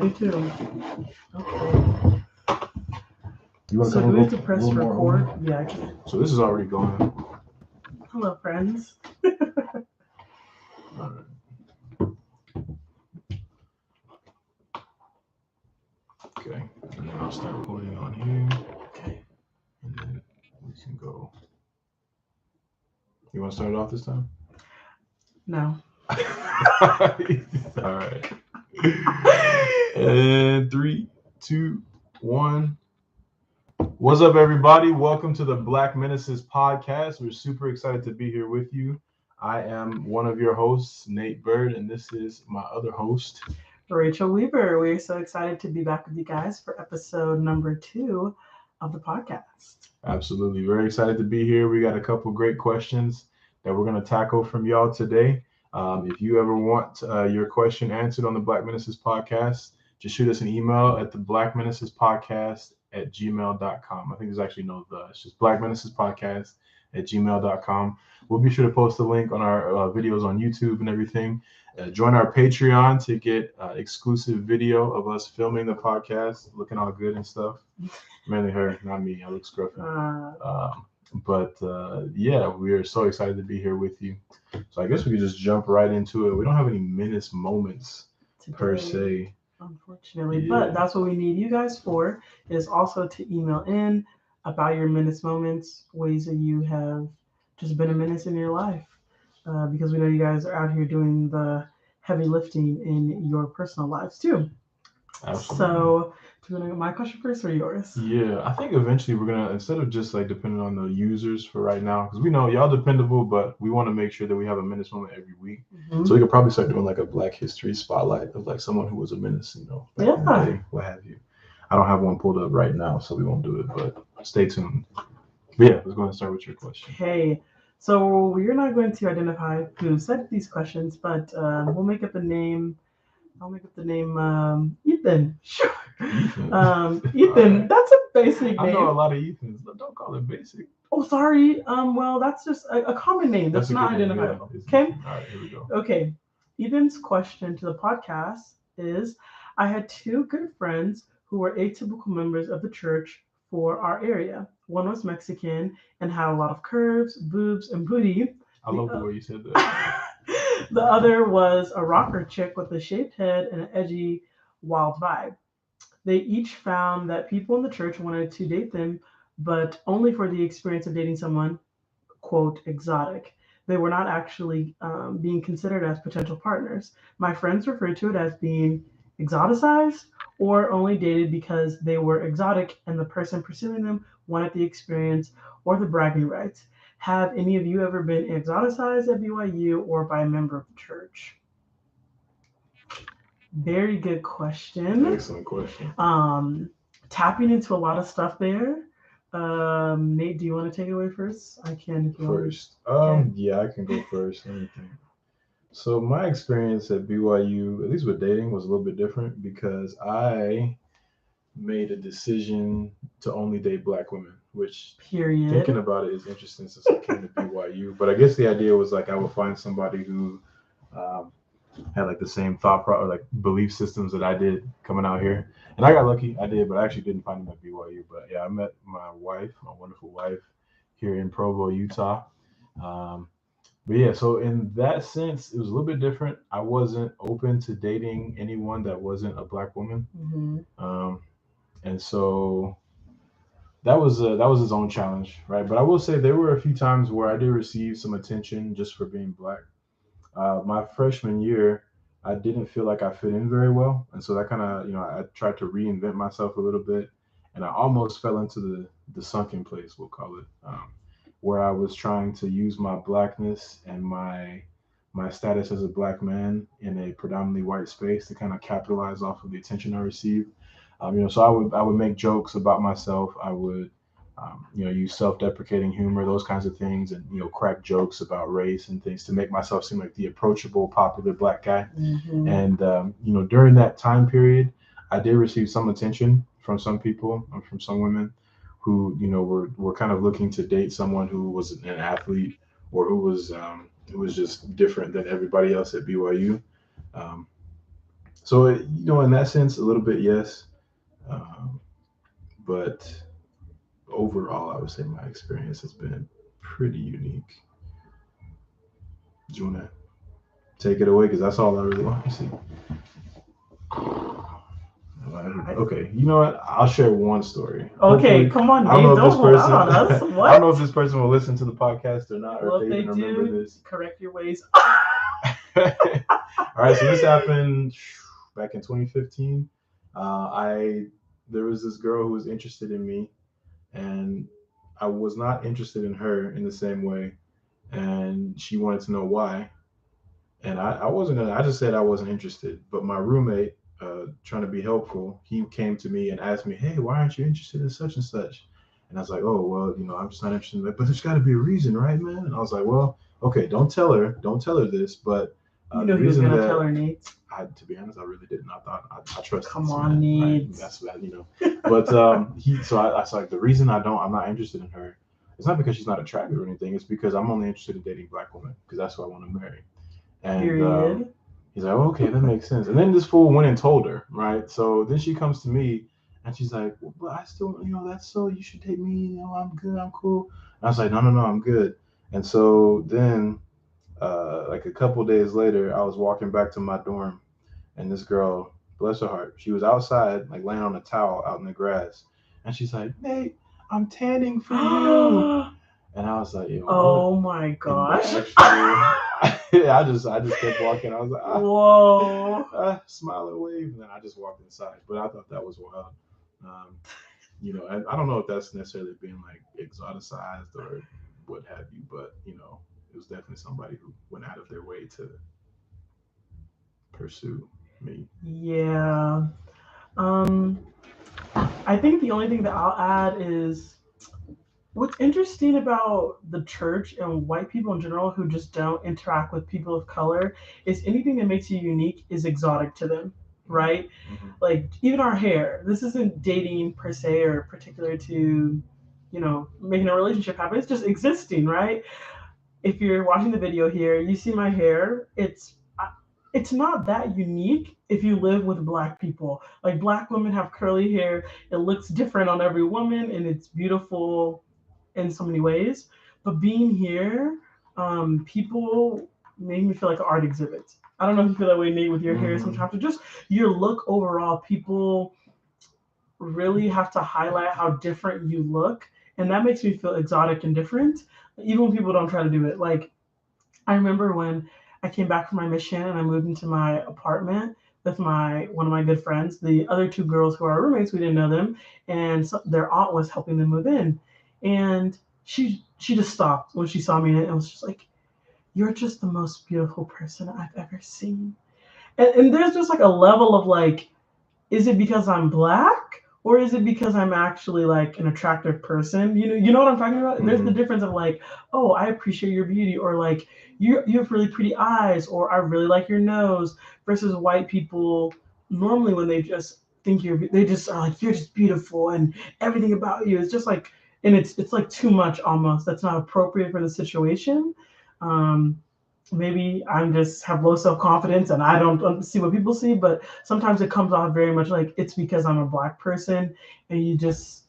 Me too. Okay. You want to So come do a we have to little, press little more record? over? Yeah, I can. So this is already going. Hello, friends. All right. Okay. And then I'll start putting on here. Okay. And then we can go. You want to start it off this time? No. All right. And 3, 2, 1. What's up, everybody? Welcome to the Black Menaces Podcast. We're super excited to be here with you. I am one of your hosts, Nate Byrd, and this is my other host, Rachel Weaver. We're so excited to be back with you guys for episode number 2 of the podcast. Absolutely. Very excited to be here. We got a couple great questions that we're going to tackle from y'all today. If you ever want your question answered on the Black Menaces Podcast, just shoot us an email at the Black Menaces Podcast at gmail.com. I think there's actually no the. It's just Black Menaces Podcast at gmail.com. We'll be sure to post the link on our videos on YouTube and everything. Join our Patreon to get exclusive video of us filming the podcast, looking all good and stuff. Mainly her, not me. I look scruffy. Yeah, we are so excited to be here with you. So I guess we could just jump right into it. We don't have any Menace moments Today, per se. Unfortunately, but that's what we need you guys for, is also to email in about your Menace moments, ways that you have just been a menace in your life, because we know you guys are out here doing the heavy lifting in your personal lives too. Absolutely. So, do you want to my question first or yours? Yeah, I think eventually we're gonna, instead of just like depending on the users for right now, because we know y'all dependable, but we want to make sure that we have a Menace moment every week. Mm-hmm. So we could probably start doing like a Black History spotlight of like someone who was a menace, back in the day, what have you. I don't have one pulled up right now, so we won't do it, but stay tuned. But yeah, let's go ahead and start with your question. Okay, so we're not going to identify who said these questions, but we'll make up a name. I'll make up the name Ethan. Sure. Ethan. Ethan, Right. That's a basic name. I know a lot of Ethans, but don't call it basic. Oh, sorry. Well, that's just a common name. That's not identifiable. Yeah. Okay. All right, here we go. Okay. Ethan's question to the podcast is: I had two good friends who were atypical members of the church for our area. One was Mexican and had a lot of curves, boobs, and booty. I love the way you said that. The other was a rocker chick with a shaved head and an edgy, wild vibe. They each found that people in the church wanted to date them, but only for the experience of dating someone, quote, exotic. They were not actually being considered as potential partners. My friends referred to it as being exoticized or only dated because they were exotic and the person pursuing them wanted the experience or the bragging rights. Have any of you ever been exoticized at BYU or by a member of the church? Very good question. Excellent question. Tapping into a lot of stuff there. Nate, do you want to take it away first? I can. If you First. Okay. Yeah, I can go first. Let me think. So my experience at BYU, at least with dating, was a little bit different because I made a decision to only date Black women, which Period. thinking about it is interesting since I came to BYU. But I guess the idea was like I would find somebody who um, had like the same or like belief systems that I did coming out here. And I got lucky, I did, but I actually didn't find them at BYU. But yeah, I met my wife, my wonderful wife, here in Provo, Utah. Um, but yeah, so in that sense, it was a little bit different. I wasn't open to dating anyone that wasn't a Black woman. Mm-hmm. And so that was his own challenge, right? But I will say there were a few times where I did receive some attention just for being Black. My freshman year, I didn't feel like I fit in very well, and so that kind of, I tried to reinvent myself a little bit, and I almost fell into the sunken place, we'll call it, where I was trying to use my Blackness and my status as a Black man in a predominantly white space to kind of capitalize off of the attention I received. So I would make jokes about myself. I would use self-deprecating humor, those kinds of things, and crack jokes about race and things to make myself seem like the approachable, popular Black guy. Mm-hmm. And during that time period, I did receive some attention from some people, from some women, who were kind of looking to date someone who was an athlete or who was just different than everybody else at BYU. Um, So in that sense, a little bit yes, um, but overall, I would say my experience has been pretty unique. Do you want to take it away? Because that's all I really want to see. Okay, you know what? I'll share one story. Okay, Hopefully, come on, I don't Nate. know if Don't this hold out person, on us. I don't know What? if this person will listen to the podcast or not, or if Well, if they they even remember do, this. correct your ways. All right, so this happened back in 2015. I There was this girl who was interested in me, and I was not interested in her in the same way, and she wanted to know why. And I wasn't gonna. I just said I wasn't interested. But my roommate, trying to be helpful, he came to me and asked me, "Hey, why aren't you interested in such and such?" And I was like, "Oh, well, I'm just not interested in that. But there's got to be a reason, right, man?" And I was like, "Well, okay, don't tell her this, but You the know he was reason gonna tell that her, Nate. to be honest, I really didn't. I thought I trusted Come this on, man, right? Nate. That's that. But I was like, the reason I'm not interested in her. It's not because she's not attractive or anything. It's because I'm only interested in dating black women because that's who I want to marry. And Period. he's like, oh, okay, that makes sense. And then this fool went and told her, right? So then she comes to me and she's like, well, but I still, that's so you should take me. I'm good, I'm cool. And I was like, no, no, no, I'm good. And so then, like a couple days later, I was walking back to my dorm, and this girl, bless her heart, she was outside, like laying on a towel out in the grass, and she's like, Nate, I'm tanning for you. And I was like, yo, what? Oh my And gosh. I just kept walking. I was like, Whoa. smile and wave, and then I just walked inside. But I thought that was wild. Um, I don't know if that's necessarily being like exoticized or what have you, but it was definitely somebody who went out of their way to pursue me. Yeah. Um, I think the only thing that I'll add is what's interesting about the church and white people in general who just don't interact with people of color is anything that makes you unique is exotic to them, right? Mm-hmm. Like even our hair. This isn't dating per se or particular to, making a relationship happen. It's just existing, right? If you're watching the video here, you see my hair. It's not that unique if you live with black people. Like black women have curly hair. It looks different on every woman and it's beautiful in so many ways. But being here, people made me feel like an art exhibit. I don't know if you feel that way, Nate, with your hair Mm-hmm. sometimes. But just your look overall, people really have to highlight how different you look, and that makes me feel exotic and different. Even when people don't try to do it. Like I remember when I came back from my mission and I moved into my apartment with my one of my good friends. The other two girls who are roommates, we didn't know them, and so their aunt was helping them move in, and she just stopped when she saw me and was just like, "You're just the most beautiful person I've ever seen." And there's just like a level of like, is it because I'm black or is it because I'm actually like an attractive person? You know what I'm talking about? There's the Mm-hmm. difference of like, oh, I appreciate your beauty, or like you have really pretty eyes, or I really like your nose, versus white people normally when they just think they just are like you're just beautiful and everything about you is just like, and it's like too much almost. That's not appropriate for the situation. Um, Maybe I'm just have low self confidence and I don't see what people see, but sometimes it comes off very much like it's because I'm a black person and you just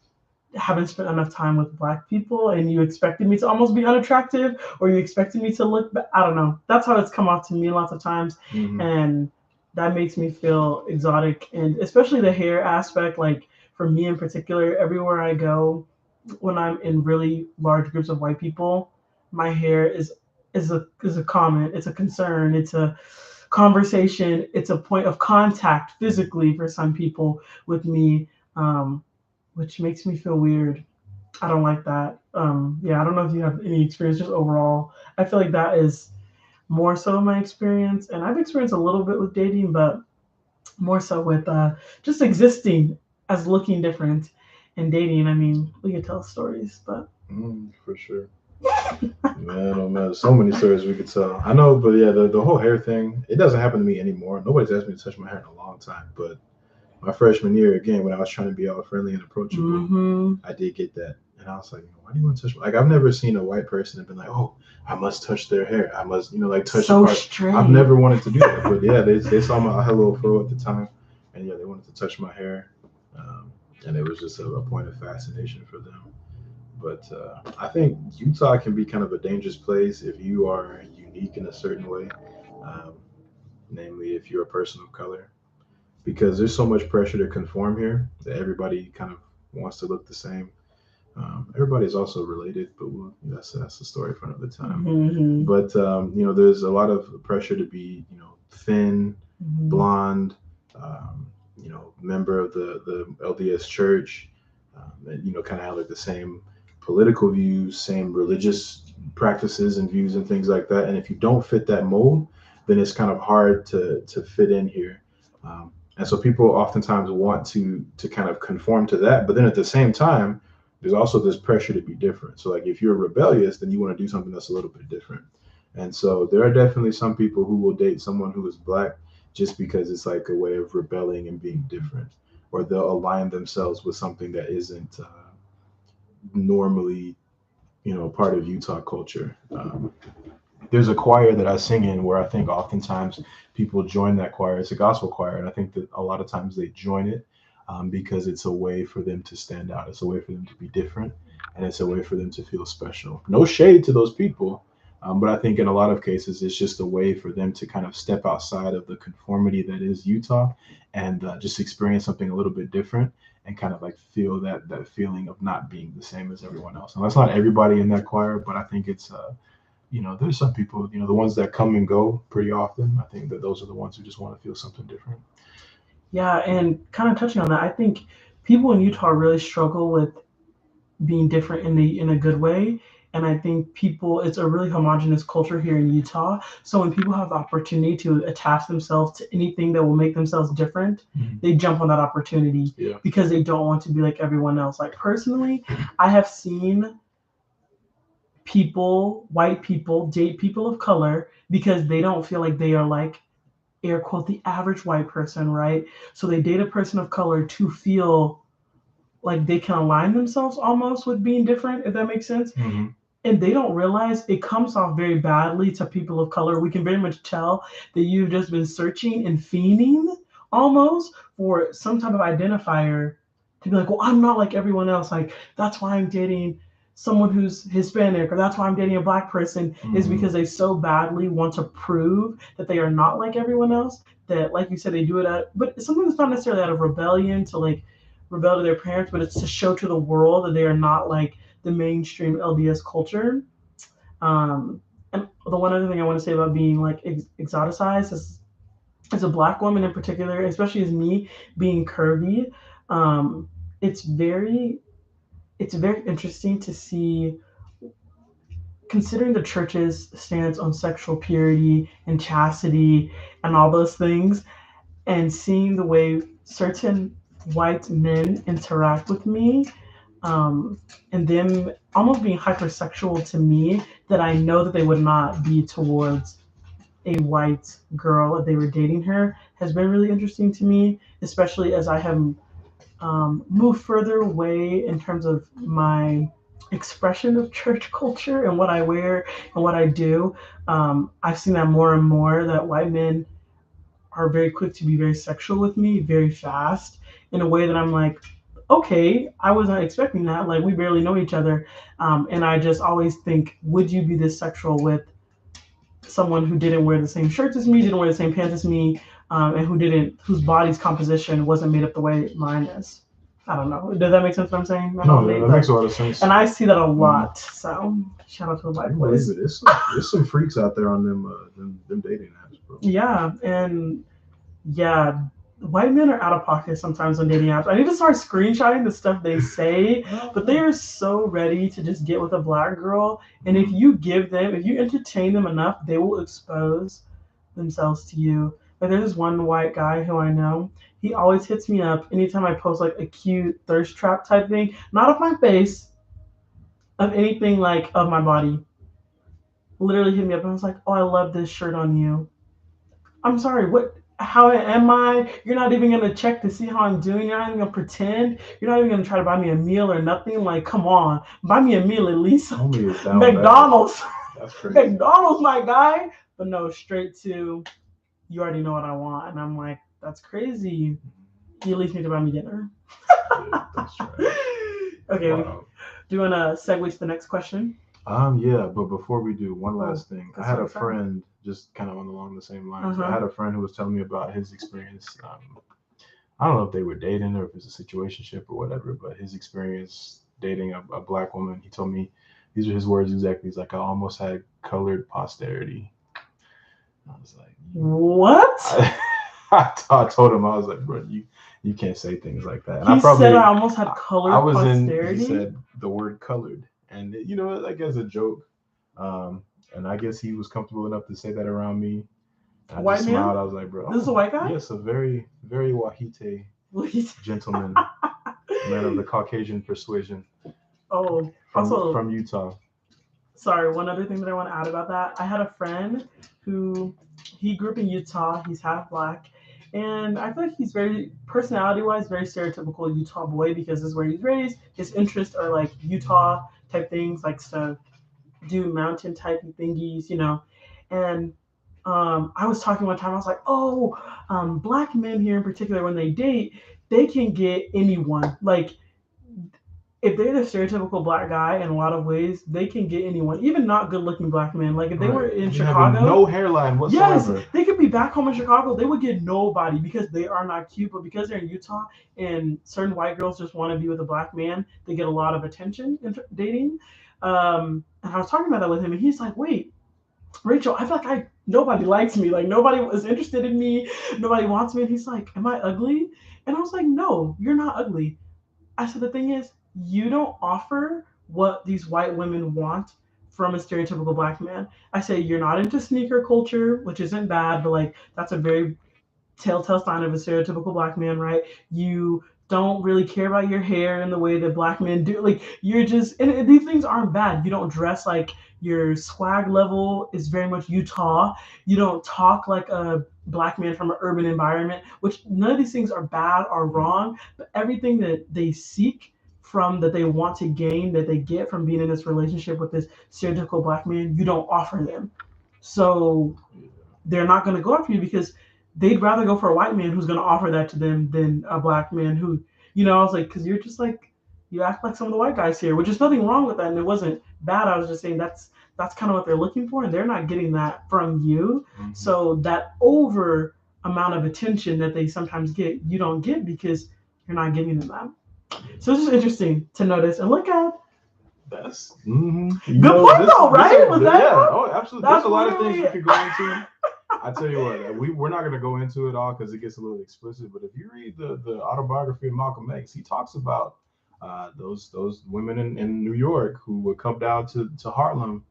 haven't spent enough time with black people and you expected me to almost be unattractive or you expected me to look, but I don't know. That's how it's come off to me lots of times. Mm-hmm. And that makes me feel exotic, and especially the hair aspect. Like for me in particular, everywhere I go, when I'm in really large groups of white people, my hair is a comment, it's a concern, it's a conversation, it's a point of contact physically for some people with me, um, which makes me feel weird. I don't like that. Yeah, I don't know if you have any experience just overall. I feel like that is more so my experience, and I've experienced a little bit with dating, but more so with just existing as looking different and dating. I mean, we could tell stories, but For sure. Man, oh man, so many stories we could tell. I know, but yeah, the whole hair thing, it doesn't happen to me anymore. Nobody's asked me to touch my hair in a long time. But my freshman year, again, when I was trying to be all friendly and approachable, mm-hmm. I did get that. And I was like, why do you want to touch? Like, I've never seen a white person and been like, oh, I must touch their hair. I must, like touch a So part. I've strange. never wanted to do that. But yeah, they saw I had a little fro at the time, and yeah, they wanted to touch my hair, um, and it was just a point of fascination for them. But I think Utah can be kind of a dangerous place if you are unique in a certain way, um, namely if you're a person of color, because there's so much pressure to conform here that everybody kind of wants to look the same. Everybody's also related, but that's a story for another time. Mm-hmm. But there's a lot of pressure to be, thin, Mm-hmm. blonde, member of the LDS Church, and kind of have like the same political views, same religious practices and views and things like that. And if you don't fit that mold, then it's kind of hard to fit in here. And so people oftentimes want to kind of conform to that, but then at the same time, there's also this pressure to be different. So like if you're rebellious, then you want to do something that's a little bit different. And so there are definitely some people who will date someone who is black just because it's like a way of rebelling and being different, or they'll align themselves with something that isn't normally, part of Utah culture. There's a choir that I sing in where I think oftentimes people join that choir. It's a gospel choir, and I think that a lot of times they join it because it's a way for them to stand out. It's a way for them to be different, and it's a way for them to feel special. No shade to those people, but I think in a lot of cases it's just a way for them to kind of step outside of the conformity that is Utah and just experience something a little bit different and kind of like feel that feeling of not being the same as everyone else. And that's not everybody in that choir, but I think it's there's some people, the ones that come and go pretty often. I think that those are the ones who just want to feel something different. Yeah, and kind of touching on that, I think people in Utah really struggle with being different in a good way. And I think people, it's a really homogenous culture here in Utah. So when people have the opportunity to attach themselves to anything that will make themselves different, they jump on that opportunity Yeah. because they don't want to be like everyone else. Like personally, I have seen people, white people, date people of color because they don't feel like they are like air quote the average white person, right? So they date a person of color to feel like they can align themselves almost with being different, if that makes sense. Mm-hmm. And they don't realize it comes off very badly to people of color. We can very much tell that you've just been searching and fiending almost for some type of identifier to be like, well, I'm not like everyone else. Like, that's why I'm dating someone who's Hispanic, or that's why I'm dating a black person, is because they so badly want to prove that they are not like everyone else. That, like you said, they do it but sometimes it's not necessarily out of rebellion to like rebel to their parents, but it's to show to the world that they are not like the mainstream LDS culture. And the one other thing I want to say about being like exoticized is, as a black woman in particular, especially as me being curvy, um, it's very it's very interesting to see, considering the church's stance on sexual purity and chastity and all those things, and seeing the way certain white men interact with me, um, and them almost being hypersexual to me, that I know that they would not be towards a white girl if they were dating her, has been really interesting to me, especially as I have moved further away in terms of my expression of church culture and what I wear and what I do. I've seen that more and more, that white men are very quick to be very sexual with me, very fast, in a way that I'm like, okay, I was not expecting that. Like, we barely know each other. And I just always think, would you be this sexual with someone who didn't wear the same shirts as me, didn't wear the same pants as me, and whose body's composition wasn't made up the way mine is? I don't know. Does that make sense what I'm saying? No, that makes a lot of sense. And I see that a lot. So shout out to the I white believe boys. it. There's some freaks out there on them dating apps, bro. Yeah, and yeah, white men are out of pocket sometimes on dating apps. I need to start screenshotting the stuff they say, but they are so ready to just get with a black girl. And if you entertain them enough, they will expose themselves to you. Like, there's this one white guy who I know. He always hits me up anytime I post like a cute thirst trap type thing, not of my face, of anything like of my body. Literally hit me up and was like, "Oh, I love this shirt on you." I'm sorry, what? how am I? You're not even gonna check to see how I'm doing. You're not even gonna pretend. You're not even gonna try to buy me a meal or nothing. Like, come on, buy me a meal at least. Homie is down bad. McDonald's, That's crazy. McDonald's, my guy. But no, straight to you already know what I want, and I'm like, that's crazy. You at least need to buy me dinner. Yeah, that's right. Okay, Wow. do you want to segue to the next question? Yeah, but before we do, one Oh, last thing. I that's had so a exciting. friend, just kind of on along the same Uh lines. I huh. had a friend who was telling me about his experience. I don't know if they were dating or if it's a situationship or whatever, but his experience dating a black woman. He told me these are his words exactly. He's like, I almost had colored posterity. I was like, What? I told him, I was like, bro, you can't say things like that. And I He said I probably almost had I colored was in. He posterity. said the word colored, and like as a joke. And I guess he was comfortable enough to say that around me. And A I white just man? smiled. I was like, bro, This is a oh white guy? yes, a very very wahite gentleman, man of the Caucasian persuasion Oh, from also, Utah. sorry, one other thing that I want to add about that. I had a friend who he grew up in Utah. He's half black. And I feel like he's very, personality wise, very stereotypical Utah boy because this is where he's raised. His interests are like Utah type things, like to do mountain type thingies. And I was talking one time, I was like, oh, black men here in particular, when they date, they can get anyone. Like, if they're the stereotypical black guy in a lot of ways, they can get anyone, even not good looking black men. Like if they were Right. in They having Chicago, no hairline yes, whatsoever. they could be back home in Chicago. They would get nobody because they are not cute, but because they're in Utah and certain white girls just want to be with a black man, they get a lot of attention in dating. And I was talking about that with him, and he's like, "Wait, Rachel, I feel like nobody likes me. Like nobody is interested in me. Nobody wants me." And he's like, "Am I ugly?" And I was like, "No, you're not ugly." I said, the thing is, you don't offer what these white women want from a stereotypical black man. I say, you're not into sneaker culture, which isn't bad, but like that's a very telltale sign of a stereotypical black man, right? You don't really care about your hair in the way that black men do. Like you're just, and these things aren't bad. You don't dress like your swag level is very much Utah. You don't talk like a black man from an urban environment, which none of these things are bad or wrong, but everything that they seek from that they want to gain that they get from being in this relationship with this stereotypical black man, you don't offer them. So they're not going to go after you because they'd rather go for a white man who's going to offer that to them than a black man who. I was like, because you're just like, you act like some of the white guys here, which is nothing wrong with that. And it wasn't bad. I was just saying that's kind of what they're looking for. And they're not getting that from you. Mm-hmm. So that over amount of attention that they sometimes get, you don't get because you're not giving them that. So it's just interesting to notice and look at. That's good Good point though, right? Was that yeah. enough? Oh, absolutely. That's There's a lot of things we literally. could go into. I tell you what, we're not going to go into it all because it gets a little explicit. But if you read the autobiography of Malcolm X, he talks about those women in New York who would come down to Harlem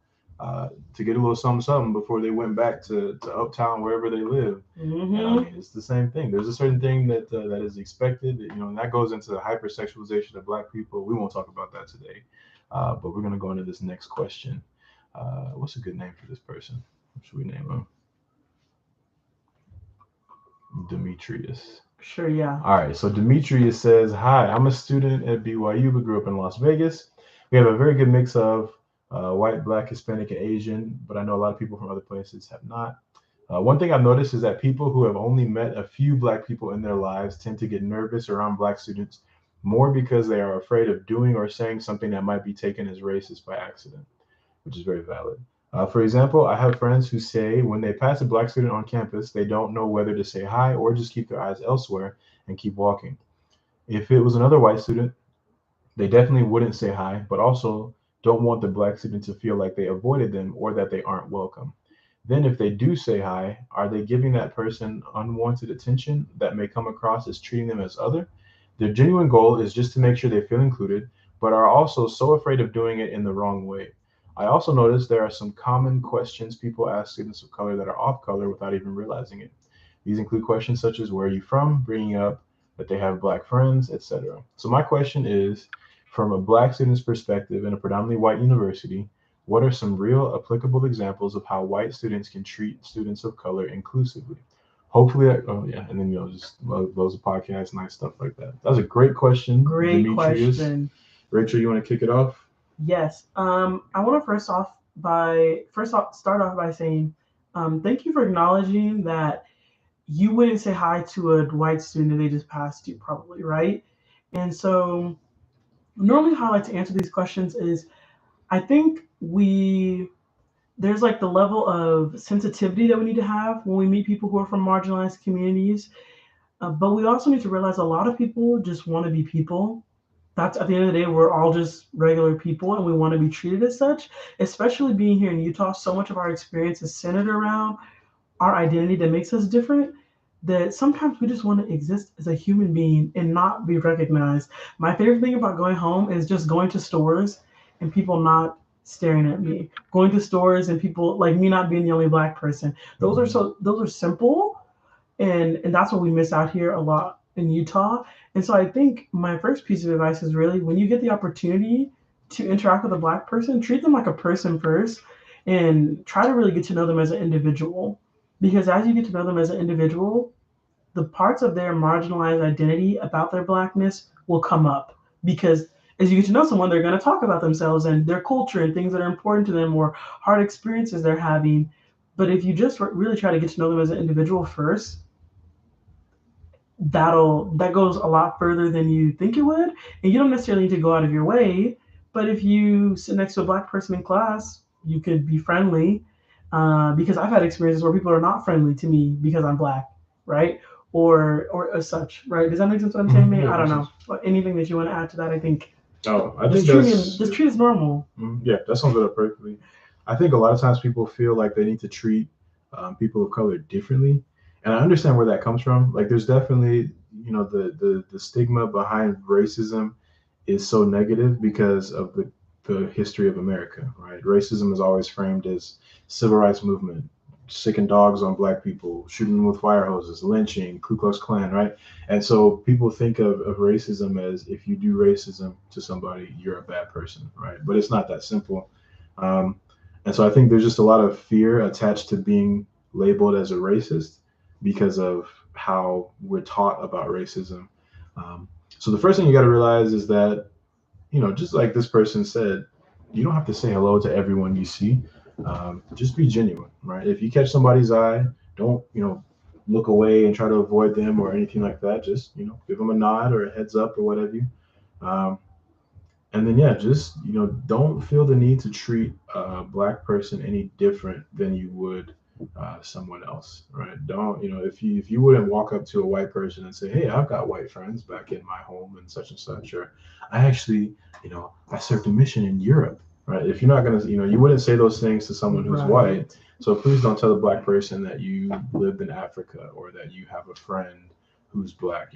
to get a little something something before they went back to uptown wherever they live. Mm-hmm. And I mean, it's the same thing. There's a certain thing that is expected, and that goes into the hypersexualization of Black people. We won't talk about that today, but we're going to go into this next question. What's a good name for this person? What should we name him? Demetrius. Sure, yeah. All right, so Demetrius says, "Hi, I'm a student at BYU, but grew up in Las Vegas. We have a very good mix of white, Black, Hispanic, and Asian, but I know a lot of people from other places have not. One thing I've noticed is that people who have only met a few Black people in their lives tend to get nervous around Black students more because they are afraid of doing or saying something that might be taken as racist by accident," which is very valid. For example, I have friends who say when they pass a Black student on campus, they don't know whether to say hi or just keep their eyes elsewhere and keep walking. If it was another white student, they definitely wouldn't say hi, but also don't want the Black student to feel like they avoided them or that they aren't welcome. Then, if they do say hi, are they giving that person unwanted attention that may come across as treating them as other? Their genuine goal is just to make sure they feel included, but are also so afraid of doing it in the wrong way. I also noticed there are some common questions people ask students of color that are off color without even realizing it. These include questions such as where are you from, bringing up that they have Black friends, etc. So my question is, from a Black student's perspective in a predominantly white university, what are some real applicable examples of how white students can treat students of color inclusively? hopefully, oh yeah, and then just loads of podcasts, nice stuff like that. That was a great question, Great Demetrius. question. Rachel, you want to kick it off? Yes. I want to start off by saying, thank you for acknowledging that you wouldn't say hi to a white student if they just passed you, probably, right? And so, normally, how I like to answer these questions is, I think there's like the level of sensitivity that we need to have when we meet people who are from marginalized communities. But we also need to realize a lot of people just want to be people. That's at the end of the day, we're all just regular people and we want to be treated as such. Especially being here in Utah, so much of our experience is centered around our identity that makes us different. That sometimes we just want to exist as a human being and not be recognized. My favorite thing about going home is just going to stores and people not staring at me. Going to stores and people like me not being the only black person. Those are simple, and that's what we miss out here a lot in Utah. And so I think my first piece of advice is really when you get the opportunity to interact with a black person, treat them like a person first and try to really get to know them as an individual. Because as you get to know them as an individual, the parts of their marginalized identity about their blackness will come up. Because as you get to know someone, they're going to talk about themselves and their culture and things that are important to them or hard experiences they're having. But if you just really try to get to know them as an individual first, that goes a lot further than you think it would, and you don't necessarily need to go out of your way. But if you sit next to a black person in class, you could be friendly, because I've had experiences where people are not friendly to me because I'm black, right? Or as such, right? Does that make sense what I'm saying, man? Yeah, I don't makes know. sense. But anything that you want to add to that, I think Oh, I think that's just treat as normal. yeah, that sums it up perfectly. I think a lot of times people feel like they need to treat people of color differently, and I understand where that comes from. Like, there's definitely the stigma behind racism is so negative because of the history of America, right? Racism is always framed as civil rights movement, sicking dogs on black people, shooting them with fire hoses, lynching, Ku Klux Klan, right? And so people think of racism as if you do racism to somebody, you're a bad person, right? But it's not that simple. Um, and so I think there's just a lot of fear attached to being labeled as a racist because of how we're taught about racism. Um, so the first thing you got to realize is that, just like this person said, you don't have to say hello to everyone you see. Just be genuine, right? If you catch somebody's eye, don't, look away and try to avoid them or anything like that. Just, give them a nod or a heads up or whatever. Um, and then, yeah, just, don't feel the need to treat a black person any different than you would someone else, right? Don't, if you wouldn't walk up to a white person and say, hey, I've got white friends back in my home and such, or I actually, I served a mission in Europe, right? If you're not going to, you wouldn't say those things to someone who's white. So please don't tell a black person that you lived in Africa or that you have a friend who's black.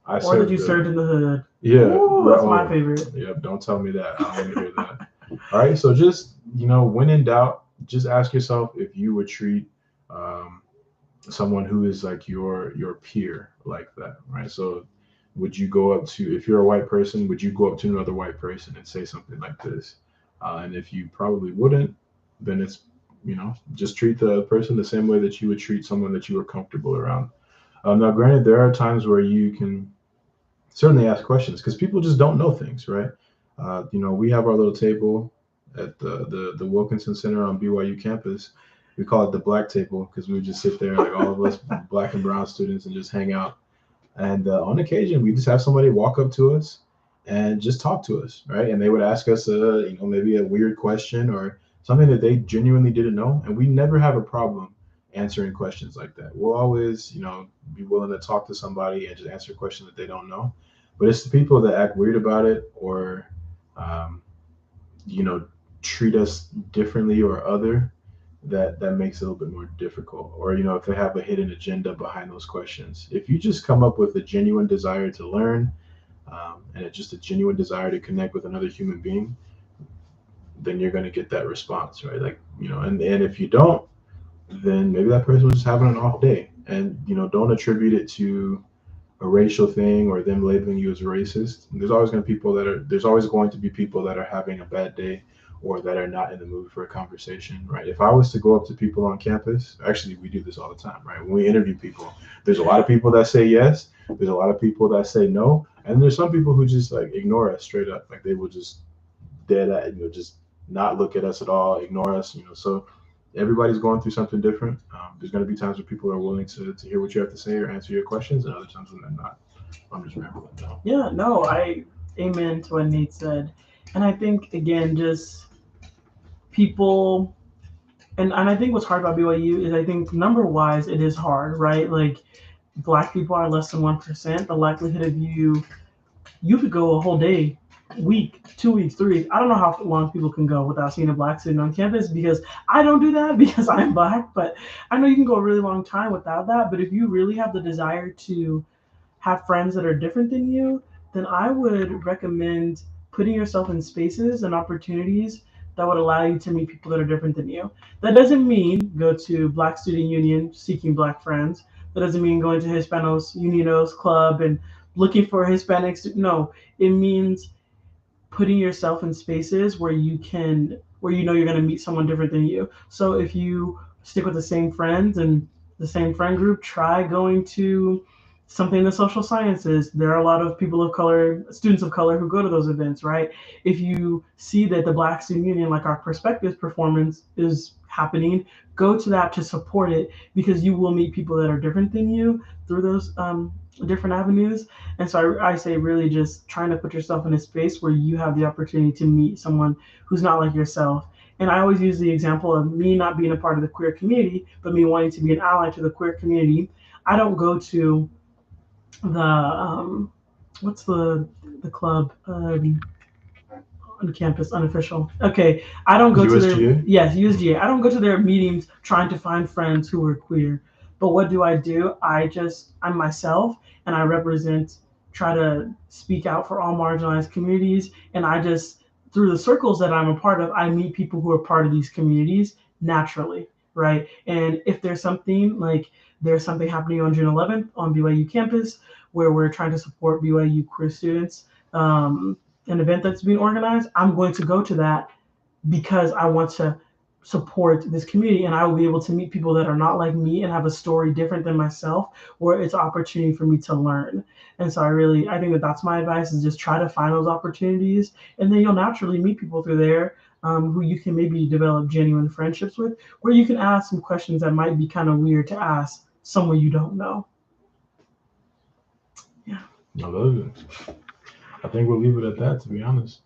Or that you served in the hood. Yeah, Ooh, that's my favorite. Yeah, don't tell me that. I don't want to hear that. All right, so just when in doubt, just ask yourself if you would treat um, someone who is like your peer like that, right? So would you go up to, if you're a white person, would you go up to another white person and say something like this? And if you probably wouldn't, then it's just treat the person the same way that you would treat someone that you were comfortable around. Now, granted, there are times where you can certainly ask questions because people just don't know things, right? We have our little table at the Wilkinson Center on BYU campus. We call it the black table because we would just sit there, like all of us black and brown students, and just hang out. And on occasion, we just have somebody walk up to us and just talk to us, right? And they would ask us, maybe a weird question or something that they genuinely didn't know, and we never have a problem answering questions like that. We'll always, be willing to talk to somebody and just answer a question that they don't know. But it's the people that act weird about it or, um, you know, treat us differently or other that makes it a little bit more difficult. Or, if they have a hidden agenda behind those questions. If you just come up with a genuine desire to learn, and it's just a genuine desire to connect with another human being, then you're going to get that response, right? Like, and if you don't, then maybe that person was just having an off day. And, don't attribute it to a racial thing or them labeling you as a racist. There's always going to be people that are having a bad day or that are not in the mood for a conversation, right? If I was to go up to people on campus, actually, we do this all the time, right? When we interview people, there's a lot of people that say yes, there's a lot of people that say no, and there's some people who just like ignore us straight up. Like they will just dead at, just not look at us at all, ignore us, So everybody's going through something different. There's going to be times where people are willing to hear what you have to say or answer your questions, and other times when they're not. I'm just rambling now. Yeah, no, I amen to what Nate said. And I think again, just people and I think what's hard about BYU is I think number wise it is hard, right? Like black people are less than 1%. The likelihood of you could go a whole day, week, 2 weeks, 3 weeks. I don't know how long people can go without seeing a black student on campus because I don't do that because I'm black, but I know you can go a really long time without that. But if you really have the desire to have friends that are different than you, then I would recommend putting yourself in spaces and opportunities that would allow you to meet people that are different than you. That doesn't mean go to Black Student Union seeking black friends. That doesn't mean going to Hispanos Unidos Club and looking for Hispanics. No, it means putting yourself in spaces where you know you're going to meet someone different than you. So if you stick with the same friends and the same friend group, try going to something in the social sciences. There are a lot of people of color, students of color who go to those events, right? If you see that the Black Student Union, like our Perspectives performance is happening, go to that to support it because you will meet people that are different than you through those different avenues. And so I say really just trying to put yourself in a space where you have the opportunity to meet someone who's not like yourself. And I always use the example of me not being a part of the queer community, but me wanting to be an ally to the queer community. I don't go to the what's the club on campus unofficial. Okay, I don't go to their USGA? yes USGA. I don't go to their meetings trying to find friends who are queer. But what do? I'm myself and I represent try to speak out for all marginalized communities and I just through the circles that I'm a part of, I meet people who are part of these communities naturally, right? And if there's something happening on June 11th on BYU campus where we're trying to support BYU queer students, an event that's being organized, I'm going to go to that because I want to support this community and I will be able to meet people that are not like me and have a story different than myself where it's an opportunity for me to learn. And so I think that that's my advice is just try to find those opportunities and then you'll naturally meet people through there who you can maybe develop genuine friendships with where you can ask some questions that might be kind of weird to ask someone you don't know. Yeah. I love it. I think we'll leave it at that, to be honest.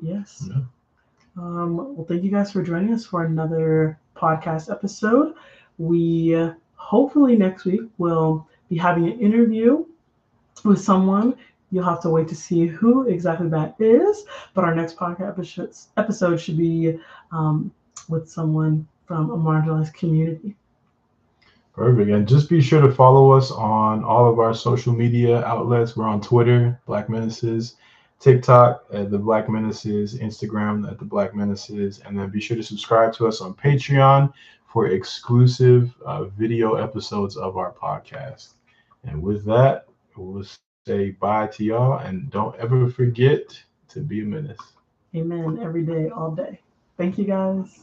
Yes. Yeah. Well, thank you guys for joining us for another podcast episode. We hopefully next week will be having an interview with someone. You'll have to wait to see who exactly that is. But our next podcast episode should be with someone from a marginalized community. Perfect. And just be sure to follow us on all of our social media outlets. We're on Twitter, Black Menaces, TikTok at the Black Menaces, Instagram at the Black Menaces, and then be sure to subscribe to us on Patreon for exclusive video episodes of our podcast. And with that, we'll say bye to y'all, and don't ever forget to be a menace. Amen. Every day, all day. Thank you guys.